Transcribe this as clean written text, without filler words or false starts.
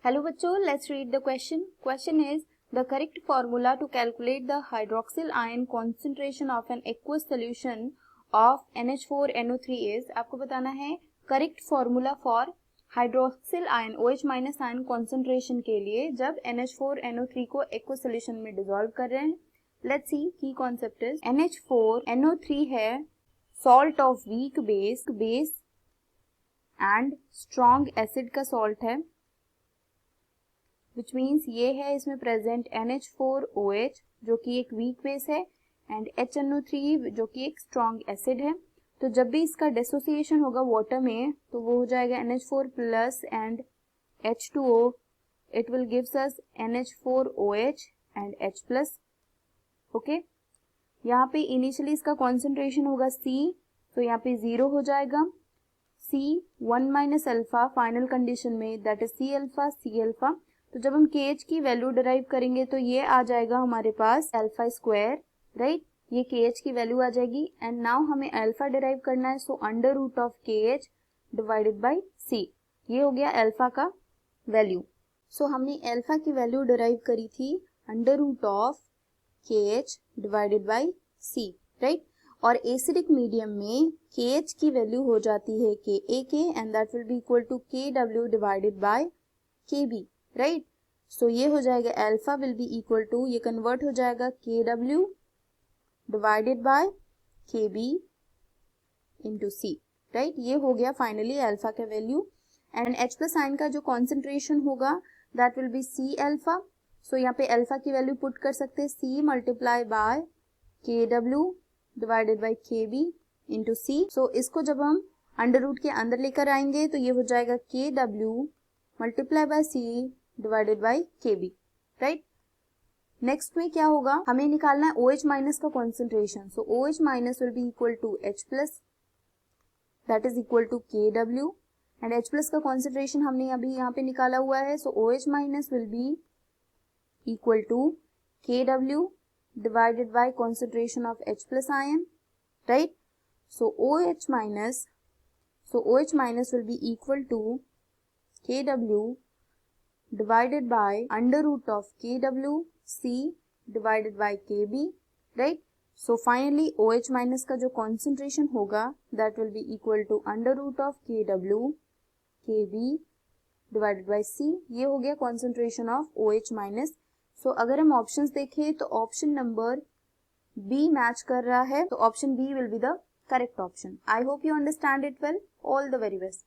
Hello बच्चों, let's read the question. Question is the correct formula to calculate the hydroxyl ion concentration of an aqueous solution of NH4NO3 is. आपको बताना है correct formula for hydroxyl ion OH minus ion concentration के लिए जब NH4NO3 को aqueous solution में dissolve कर रहे हैं. लेट्स सी की कॉन्सेप्ट इज NH4NO3 है salt of weak base and strong acid का सॉल्ट है, विच मीन्स ये है इसमें प्रेजेंट NH4OH जो कि एक वीक बेस है एंड HNO3 जो कि एक स्ट्रॉन्ग एसिड है. तो जब भी इसका डिसोसिएशन होगा वाटर में तो वो हो जाएगा NH4 plus and H2O. It will gives us NH4OH and H plus. Okay, यहाँ पे इनिशियली इसका कॉन्सेंट्रेशन होगा C, तो यहाँ पे 0 हो जाएगा. C 1 minus alpha final condition में दैट इज C अल्फा. तो जब हम KH की वैल्यू डिराइव करेंगे तो ये आ जाएगा हमारे पास अल्फा स्क्वायर, राइट. ये KH की वैल्यू आ जाएगी एंड नाउ हमें अल्फा डिराइव करना है, so under root of KH divided by C. ये हो गया अल्फा का वैल्यू. सो हमने अल्फा की वैल्यू डिराइव करी थी under root of KH divided by C, right. और एसिडिक मीडियम में KH की वैल्यू हो जाती है KA and that will be equal to KW divided by KB, right. So ये हो जाएगा alpha will be equal to, ये कन्वर्ट हो जाएगा KW divided by KB into C, right. ये हो गया फाइनली अल्फा का value. And H plus ion का जो कॉन्सेंट्रेशन होगा that will be C alpha. So यहाँ पे अल्फा की वैल्यू पुट कर सकते हैं C multiply by KW divided by KB into C. सो इसको जब हम अंडर रूट के अंदर लेकर आएंगे तो ये हो जाएगा KW multiply by C divided by KB, right. Next में क्या होगा, हमें निकालना है OH माइनस का concentration. So OH minus will be equal to H plus that is equal to KW and H plus का कॉन्सेंट्रेशन हमने अभी यहाँ पे निकाला हुआ है. So OH minus will be equal to KW divided by concentration of H plus ion, right. So OH minus will be equal to KW divided by under root of KWC divided by KB, right. So finally OH minus का जो concentration होगा that will be equal to under root of KW KB divided by C. ये हो गया concentration of OH minus. So अगर हम options देखें तो option number B match कर रहा है, तो option B will be the correct option. I hope you understand it well. All the very best.